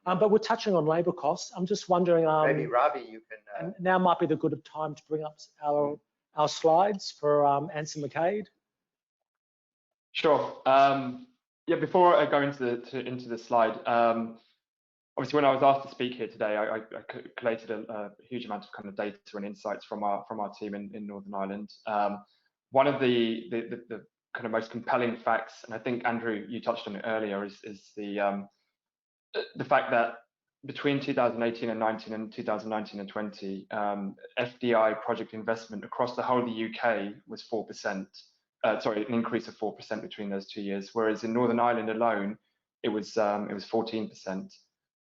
But we're touching on labour costs. I'm just wondering. Maybe Ravi, you can. And now might be the good time to bring up our slides for Anson McCabe. Sure. Yeah. Before I go into the slide, obviously when I was asked to speak here today, I collated a huge amount of kind of data and insights from our team in Northern Ireland. One of the kind of most compelling facts, and I think Andrew, you touched on it earlier, is the fact that between 2018 and 19 and 2019 and 20, FDI project investment across the whole of the UK was 4%. Sorry, an increase of 4% between those 2 years, whereas in Northern Ireland alone, it was 14%.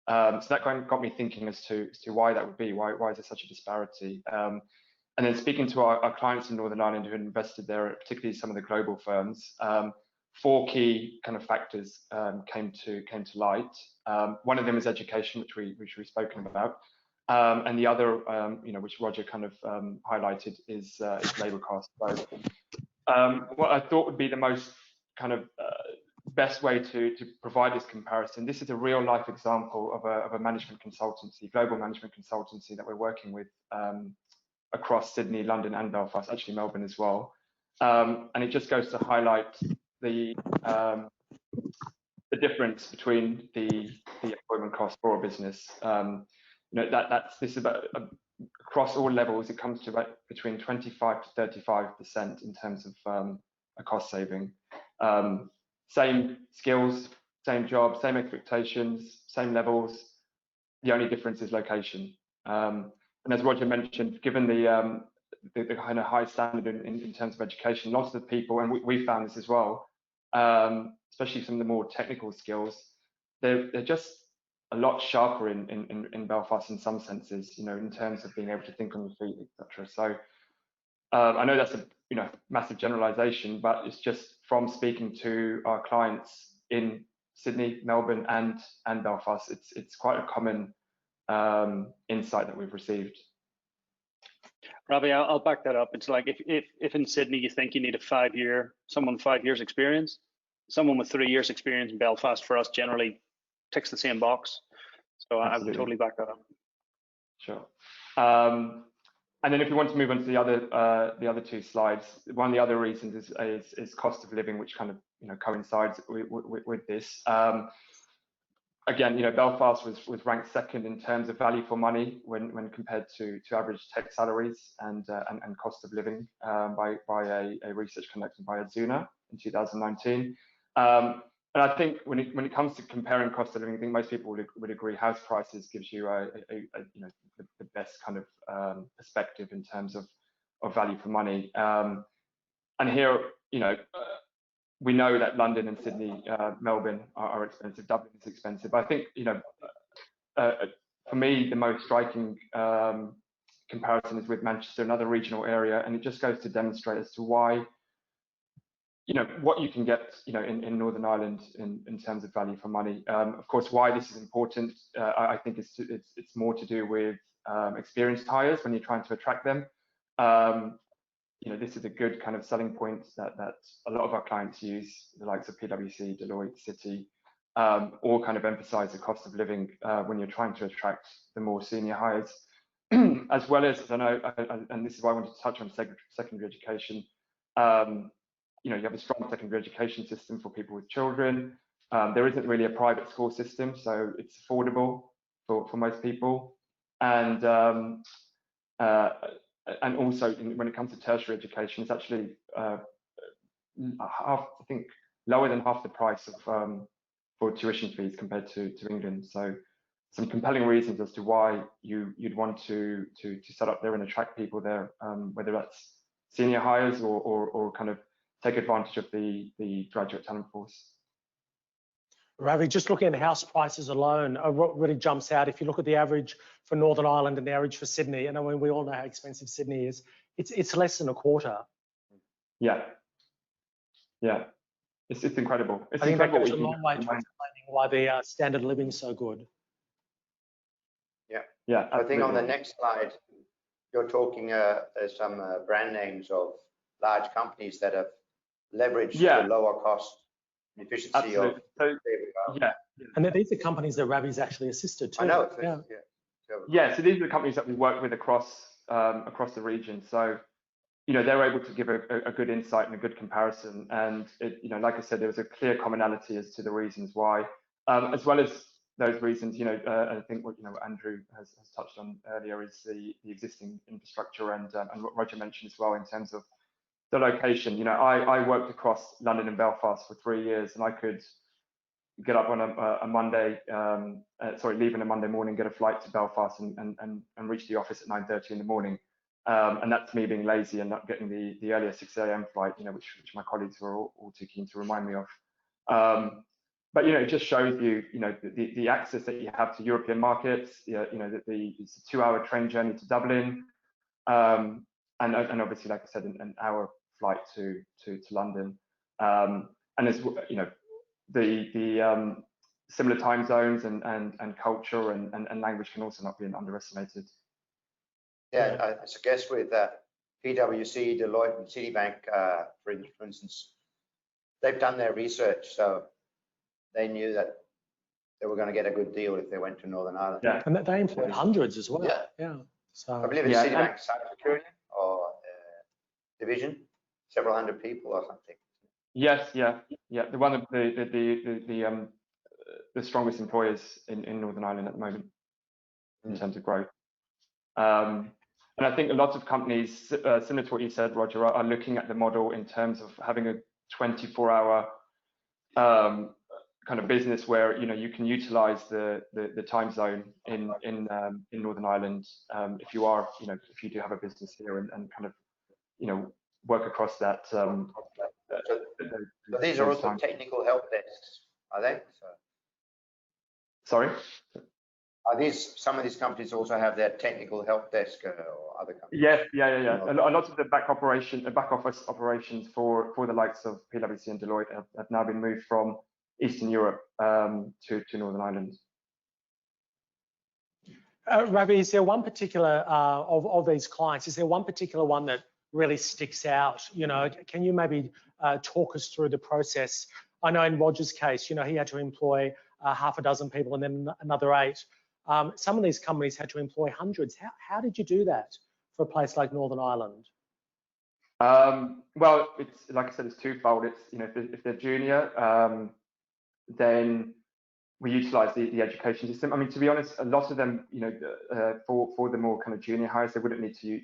So that kind of got me thinking as to why that would be. Why is there such a disparity? And then speaking to our clients in Northern Ireland who had invested there, particularly some of the global firms, 4 key kind of factors came to light. One of them is education, which we've spoken about, and the other, which Roger kind of highlighted, is labour costs. So, what I thought would be the most kind of best way to provide this comparison. This is a real life example of a management consultancy, global management consultancy that we're working with across Sydney, London, and Belfast, actually Melbourne as well. And it just goes to highlight the difference between the employment cost for a business. This is about across all levels. It comes to about between 25 to 35% in terms of a cost saving. Same skills, same job, same expectations, same levels. The only difference is location. And as Roger mentioned, given the kind of high standard in terms of education, lots of people, and we found this as well, especially some of the more technical skills, they're just a lot sharper in Belfast in some senses, in terms of being able to think on your feet, etc. So I know that's a massive generalization, but it's just from speaking to our clients in Sydney, Melbourne, and Belfast, it's quite a common insight that we've received. Ravi, I'll back that up. It's like if in Sydney you think you need someone 5 years experience, someone with 3 years experience in Belfast for us generally ticks the same box. So I would totally back that up. Sure. And then if you want to move on to the other 2 slides, one of the other reasons is cost of living, which kind of coincides with this. Again, Belfast was ranked second in terms of value for money when compared to average tech salaries and cost of living by a research conducted by Adzuna in 2019. And I think when it comes to comparing cost of living, I think most people would agree house prices gives you the best kind of perspective in terms of value for money. And here, we know that London and Sydney, Melbourne are expensive. Dublin is expensive. But I think, for me, the most striking comparison is with Manchester, another regional area, and it just goes to demonstrate as to why, what you can get, in Northern Ireland in terms of value for money. Of course, why this is important, I think it's more to do with experienced hires when you're trying to attract them. This is a good kind of selling point that a lot of our clients use, the likes of PwC, Deloitte, Citi, all kind of emphasize the cost of living when you're trying to attract the more senior hires. As well as I know, and this is why I wanted to touch on secondary education. You have a strong secondary education system for people with children. There isn't really a private school system, so it's affordable for most people. And also when it comes to tertiary education, it's actually lower than half the price for tuition fees compared to England. So some compelling reasons as to why you'd want to set up there and attract people there, whether that's senior hires or kind of take advantage of the graduate talent force. Ravi, just looking at house prices alone, what really jumps out, if you look at the average for Northern Ireland and the average for Sydney, and we all know how expensive Sydney is, it's less than a quarter. Yeah. It's incredible. I think that goes a long way to explaining why the standard of living is so good. Yeah. I think on the next slide, you're talking some brand names of large companies that have leveraged the lower cost efficiency Absolutely. of. So, There we go. yeah. And these are companies that Ravi's actually assisted too. I know. Yeah. Yeah, so these are the companies that we work with across the region. So, they're able to give a good insight and a good comparison. And like I said, there was a clear commonality as to the reasons why, as well as those reasons. I think what Andrew has touched on earlier is the existing infrastructure and what Roger mentioned as well in terms of the location. I worked across London and Belfast for 3 years, and I could get up on a Monday, leave on a Monday morning, get a flight to Belfast and reach the office at 9:30 in the morning. And that's me being lazy and not getting the earlier 6 a.m. flight, which my colleagues were all too keen to remind me of. But it just shows you, the access that you have to European markets. It's a 2-hour train journey to Dublin, and obviously, like I said, an hour flight to London. And as the similar time zones and culture and language can also not be underestimated. Yeah, I guess with PwC, Deloitte, and Citibank, for instance, they've done their research, so they knew that they were going to get a good deal if they went to Northern Ireland. Yeah, and they employ hundreds as well. Yeah. So I believe it's Citibank cybersecurity or division, several hundred people or something. Yes, yeah. The one of the strongest employers in Northern Ireland at the moment in terms of growth. And I think a lot of companies, similar to what you said, Roger, are looking at the model in terms of having a 24-hour kind of business where you can utilize the time zone in Northern Ireland if you are if you do have a business here and kind of work across that. So these are also technical help desks, are they? Sorry. Are some of these companies also have their technical help desk or other companies? Yes, yeah. A lot of the back office operations for the likes of PwC and Deloitte have now been moved from Eastern Europe to Northern Ireland. Ravi, is there one particular of these clients? Is there one particular one that really sticks out? Can you maybe talk us through the process? I know in Roger's case, he had to employ half a dozen people and then another 8. Some of these companies had to employ hundreds. How did you do that for a place like Northern Ireland? Well, it's like I said, it's twofold. It's if they're junior, then we utilize the education system. I mean, to be honest, a lot of them, for the more kind of junior hires, they wouldn't need to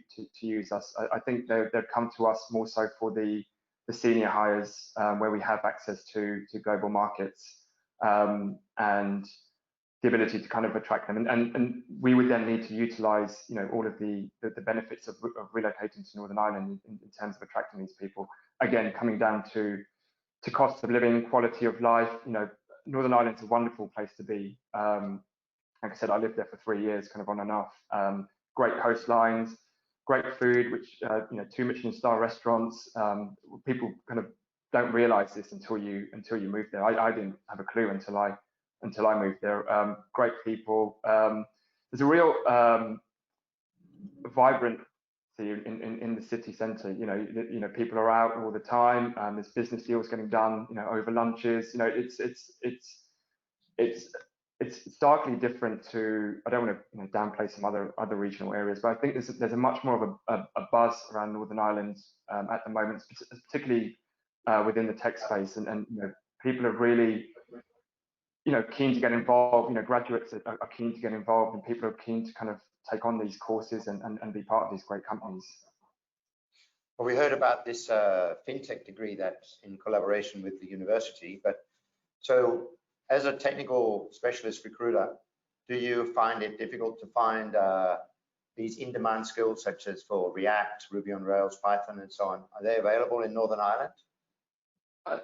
use us. I think they'd come to us more so for the senior hires, where we have access to global markets and the ability to kind of attract them, and we would then need to utilize all of the benefits of relocating to Northern Ireland in terms of attracting these people. Again, coming down to cost of living, quality of life. Northern Ireland's a wonderful place to be. Like I said, I lived there for 3 years, kind of on and off. Great coastlines, great food, which 2 Michelin star restaurants. People kind of don't realise this until you move there. I didn't have a clue until I moved there. Great people. There's a real vibrant in the city centre. People are out all the time. There's business deals getting done. Over lunches. It's starkly different to. I don't want to downplay some other regional areas, but I think there's a much more of a buzz around Northern Ireland at the moment, particularly within the tech space, and people are really keen to get involved. Graduates are keen to get involved, and people are keen to kind of take on these courses and be part of these great companies. Well, we heard about this fintech degree that's in collaboration with the university, but so as a technical specialist recruiter, do you find it difficult to find these in-demand skills such as for React, Ruby on Rails, Python, and so on? Are they available in Northern Ireland?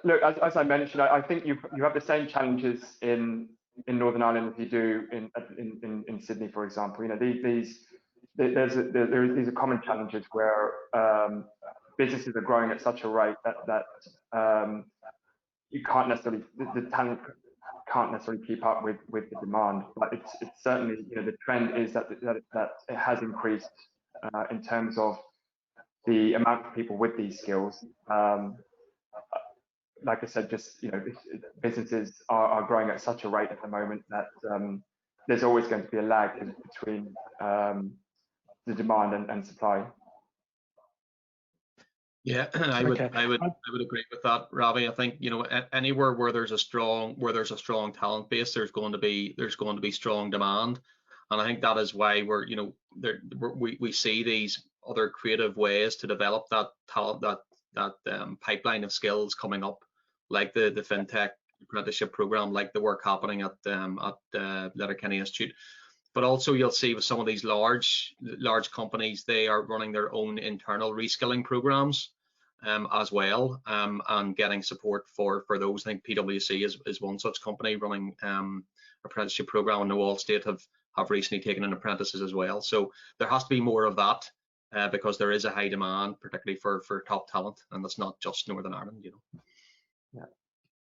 Look, as I mentioned, I think you have the same challenges in Northern Ireland as you do in Sydney, for example. These are common challenges where businesses are growing at such a rate that you can't necessarily, the talent can't necessarily keep up with the demand. But it's certainly, the trend is that it has increased in terms of the amount of people with these skills. like I said, just businesses are growing at such a rate at the moment that there's always going to be a lag between the demand and supply. Yeah, I would agree with that, Robbie. I think anywhere where there's a strong talent base, there's going to be strong demand, and I think that is why we see these other creative ways to develop that talent, that pipeline of skills coming up, like the FinTech apprenticeship program, like the work happening at Letterkenny Institute. But also you'll see with some of these large companies, they are running their own internal reskilling programs as well, and getting support for those. I think PwC is one such company running apprenticeship program, and Allstate have recently taken in apprentices as well. So there has to be more of that because there is a high demand, particularly for top talent, and that's not just Northern Ireland.